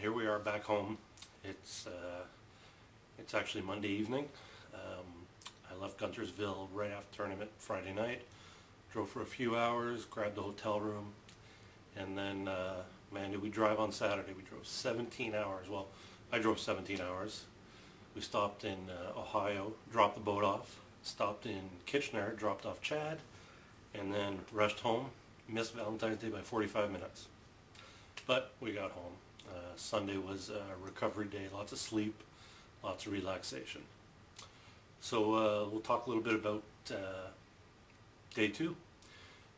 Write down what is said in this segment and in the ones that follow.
Here we are back home. It's actually Monday evening. I left Guntersville right after tournament Friday night. Drove for a few hours, grabbed a hotel room, and then man, did we drive on Saturday. We drove 17 hours. Well, I drove 17 hours. We stopped in Ohio, dropped the boat off, stopped in Kitchener, dropped off Chad, and then rushed home. Missed Valentine's Day by 45 minutes. But we got home. Sunday was a recovery day, lots of sleep, lots of relaxation. So we'll talk a little bit about day two.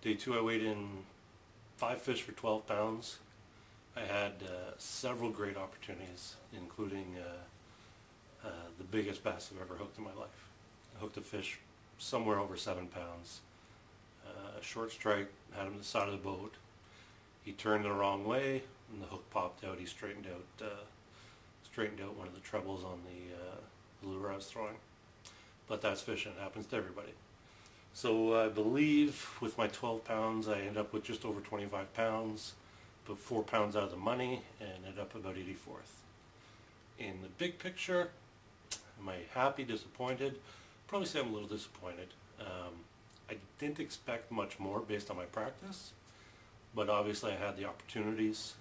Day two I weighed in 5 fish for 12 pounds. I had several great opportunities, including the biggest bass I've ever hooked in my life. I hooked a fish somewhere over 7 pounds. Short strike, had him to the side of the boat. He turned the wrong way, and the hook popped out. He straightened out one of the trebles on the lure I was throwing. But that's fishing. It happens to everybody. So I believe with my 12 pounds, I ended up with just over 25 pounds, put 4 pounds out of the money, and ended up about 84th. In the big picture, am I happy, disappointed? Probably say I'm a little disappointed. I didn't expect much more based on my practice, but obviously I had the opportunities.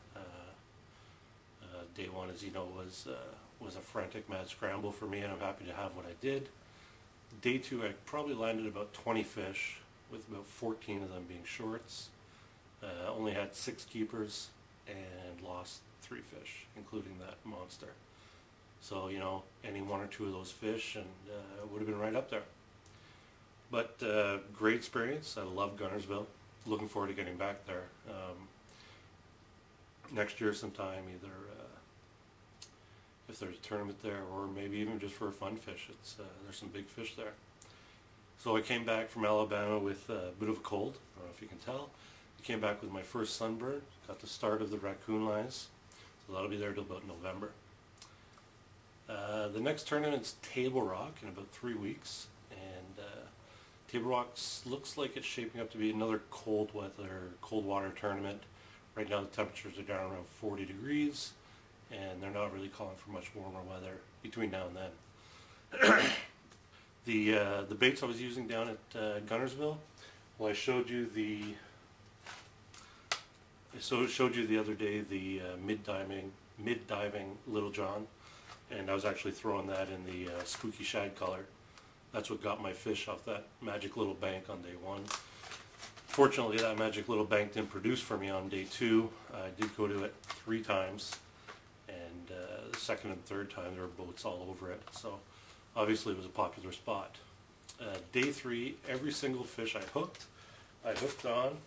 Day one, as you know, was a frantic mad scramble for me, and I'm happy to have what I did. Day two, I probably landed about 20 fish, with about 14 of them being shorts. Only had 6 keepers and lost 3 fish, including that monster. So, you know, any 1 or 2 of those fish and it would have been right up there. But great experience. I love Guntersville. Looking forward to getting back there next year sometime, either if there's a tournament there, or maybe even just for a fun fish. There's some big fish there. So I came back from Alabama with a bit of a cold. I don't know if you can tell. I came back with my first sunburn. Got the start of the raccoon lines. So that'll be there till about November. The next tournament's Table Rock in about 3 weeks, and Table Rock looks like it's shaping up to be another cold water tournament. Right now the temperatures are down around 40 degrees, and they're not really calling for much warmer weather between now and then. The baits I was using down at Guntersville, well, I showed you the other day the mid-diving Little John, and I was actually throwing that in the spooky shad color. That's what got my fish off that magic little bank on day one. Fortunately, that magic little bank didn't produce for me on day two. I did go to it 3 times, and the second and third time there were boats all over it. So obviously it was a popular spot. Day 3, every single fish I hooked on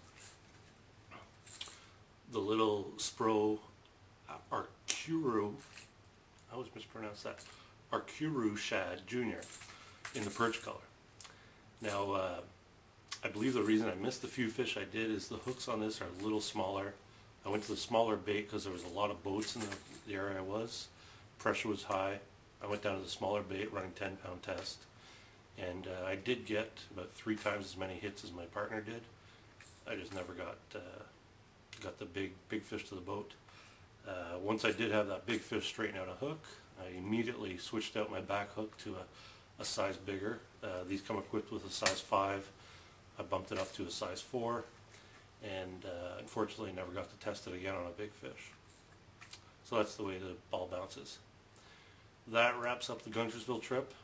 the little Spro Arcuru, I always mispronounce that, Arcuru shad Junior in the perch color. Now, I believe the reason I missed the few fish I did is the hooks on this are a little smaller. I went to the smaller bait because there was a lot of boats in the area I was. Pressure was high. I went down to the smaller bait running 10-pound test, and I did get about 3 times as many hits as my partner did. I just never got the big fish to the boat. Once I did have that big fish straighten out a hook, I immediately switched out my back hook to a size bigger. These come equipped with a size 5. I bumped it up to a size 4, and unfortunately never got to test it again on a big fish. So that's the way the ball bounces. That wraps up the Guntersville trip.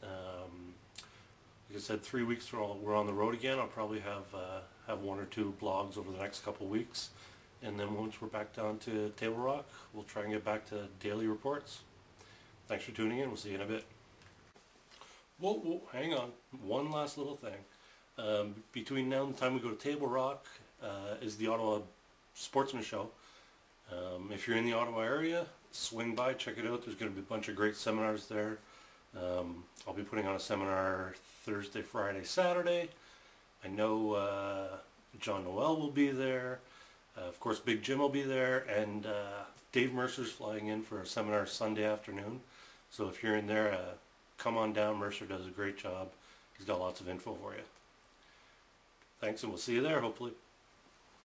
Like I said, 3 weeks we're on the road again. I'll probably have 1 or 2 blogs over the next couple weeks, and then once we're back down to Table Rock, we'll try and get back to daily reports. Thanks for tuning in. We'll see you in a bit. Whoa, hang on. One last little thing. Between now and the time we go to Table Rock is the Ottawa Sportsman Show. If you're in the Ottawa area, swing by, check it out. There's going to be a bunch of great seminars there. I'll be putting on a seminar Thursday, Friday, Saturday. I know John Noel will be there. Of course, Big Jim will be there, and Dave Mercer's flying in for a seminar Sunday afternoon. So if you're in there, come on down. Mercer does a great job. He's got lots of info for you. Thanks, and we'll see you there, hopefully.